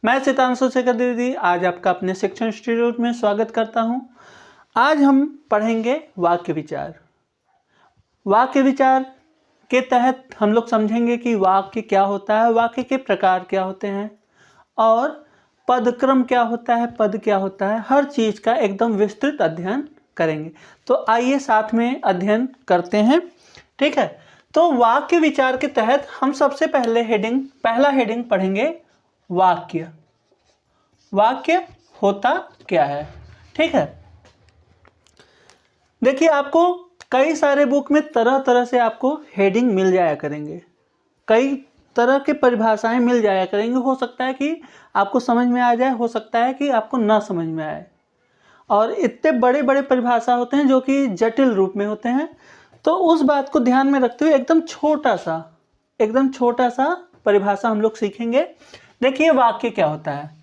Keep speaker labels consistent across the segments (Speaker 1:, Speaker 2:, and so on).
Speaker 1: मैं सितांशु शेखर द्विवेदी आज आपका अपने शिक्षण इंस्टीट्यूट में स्वागत करता हूं। आज हम पढ़ेंगे वाक्य विचार। वाक्य विचार के तहत हम लोग समझेंगे कि वाक्य क्या होता है, वाक्य के प्रकार क्या होते हैं और पदक्रम क्या होता है, पद क्या होता है, हर चीज़ का एकदम विस्तृत अध्ययन करेंगे। तो आइए साथ में अध्ययन करते हैं। ठीक है, तो वाक्य विचार के तहत हम सबसे पहले पहला हेडिंग पढ़ेंगे वाक्य। वाक्य होता क्या है। ठीक है, देखिए आपको कई सारे बुक में तरह तरह से आपको हेडिंग मिल जाया करेंगे, कई तरह के परिभाषाएं मिल जाया करेंगे। हो सकता है कि आपको समझ में आ जाए, हो सकता है कि आपको ना समझ में आए, और इतने बड़े बड़े परिभाषा होते हैं जो कि जटिल रूप में होते हैं। तो उस बात को ध्यान में रखते हुए एकदम छोटा सा परिभाषा हम लोग सीखेंगे। देखिए वाक्य क्या होता है।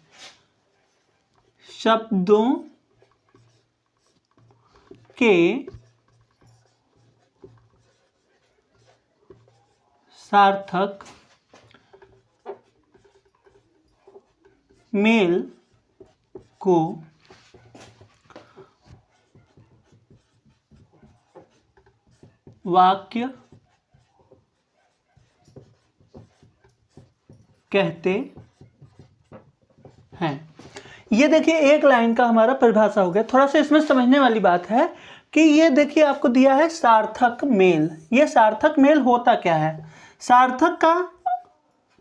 Speaker 1: शब्दों के सार्थक मेल को वाक्य कहते हैं। ये देखिए एक लाइन का हमारा परिभाषा हो गया। थोड़ा सा इसमें समझने वाली बात है कि ये देखिए आपको दिया है सार्थक मेल। ये सार्थक मेल होता क्या है। सार्थक का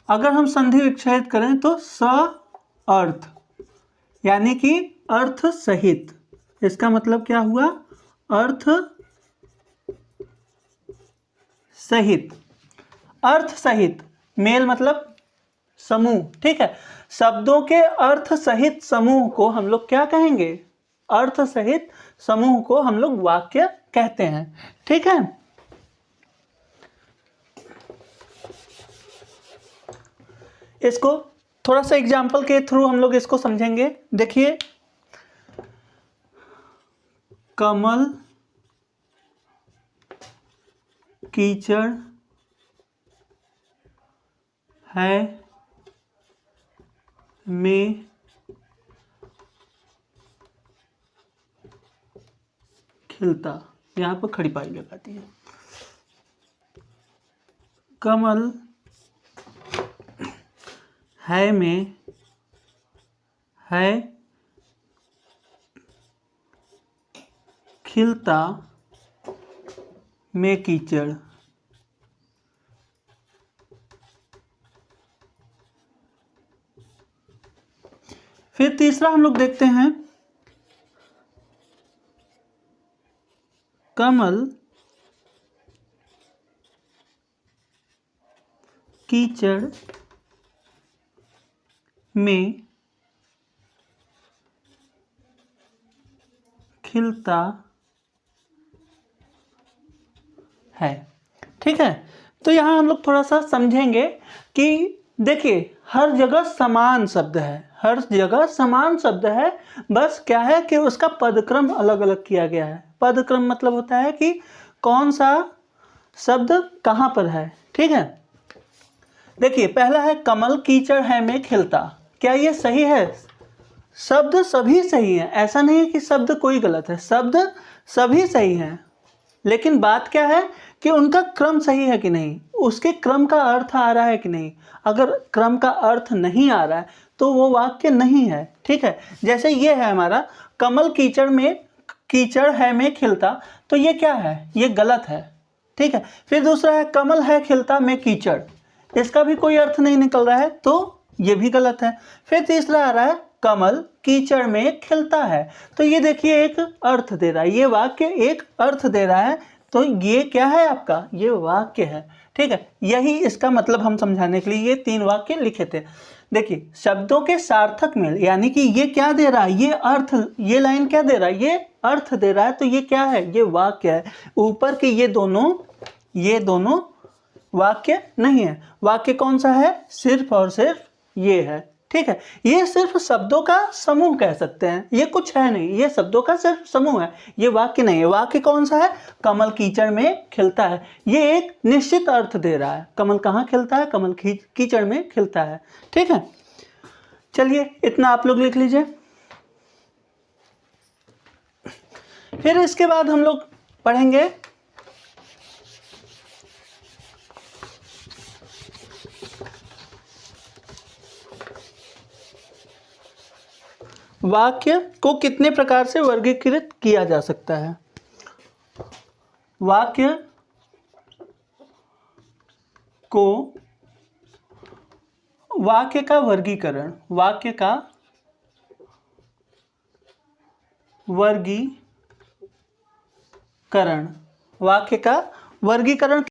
Speaker 1: अगर हम संधि विच्छेद करें तो स अर्थ यानी कि अर्थ सहित। इसका मतलब क्या हुआ, अर्थ सहित। अर्थ सहित, मेल मतलब समूह। ठीक है, शब्दों के अर्थ सहित समूह को हम लोग क्या कहेंगे, अर्थ सहित समूह को हम लोग वाक्य कहते हैं। ठीक है, इसको थोड़ा सा एग्जाम्पल के थ्रू हम लोग इसको समझेंगे। देखिए कमल कीचड़ है में खिलता। यहां पर खड़ी पाई लगाती है। कमल है में है खिलता में कीचड़। फिर तीसरा हम लोग देखते हैं कमल कीचड़ में खिलता है। ठीक है, तो यहाँ हम लोग थोड़ा सा समझेंगे कि देखिए हर जगह समान शब्द है, हर जगह समान शब्द है, बस क्या है कि उसका पदक्रम अलग अलग किया गया है। पदक्रम मतलब होता है कि कौन सा शब्द कहाँ पर है। ठीक है, देखिए पहला है कमल कीचड़ है में खिलता। क्या ये सही है? शब्द सभी सही है, ऐसा नहीं है कि शब्द कोई गलत है, शब्द सभी सही हैं, लेकिन बात क्या है कि उनका क्रम सही है कि नहीं, उसके क्रम का अर्थ आ रहा है कि नहीं। अगर क्रम का अर्थ नहीं आ रहा है तो वो वाक्य नहीं है। ठीक है, जैसे ये है हमारा कमल कीचड़ है में खिलता, तो ये क्या है, ये गलत है। ठीक है, फिर दूसरा है कमल है खिलता में कीचड़, इसका भी कोई अर्थ नहीं निकल रहा है, तो ये भी गलत है। फिर तीसरा आ रहा है कमल कीचड़ में खिलता है, तो ये देखिए एक अर्थ दे रहा है, ये वाक्य एक अर्थ दे रहा है, तो ये क्या है आपका, ये वाक्य है। ठीक है, यही इसका मतलब हम समझाने के लिए ये 3 वाक्य लिखे थे। देखिए शब्दों के सार्थक मेल, यानी कि ये क्या दे रहा है, ये अर्थ, ये लाइन क्या दे रहा है, ये अर्थ दे रहा है, तो ये क्या है, ये वाक्य है। ऊपर के ये दोनों वाक्य नहीं है। वाक्य कौन सा है, सिर्फ और सिर्फ ये है। ठीक है, ये सिर्फ शब्दों का समूह कह सकते हैं, ये कुछ है नहीं, ये शब्दों का सिर्फ समूह है, ये वाक्य नहीं है। वाक्य कौन सा है, कमल कीचड़ में खिलता है, ये एक निश्चित अर्थ दे रहा है। कमल कहाँ खिलता है, कमल कीचड़ में खिलता है। ठीक है, चलिए इतना आप लोग लिख लीजिए। फिर इसके बाद हम लोग पढ़ेंगे वाक्य को कितने प्रकार से वर्गीकृत किया जा सकता है। वाक्य को, वाक्य का वर्गीकरण, वाक्य का वर्गीकरण, वाक्य का वर्गीकरण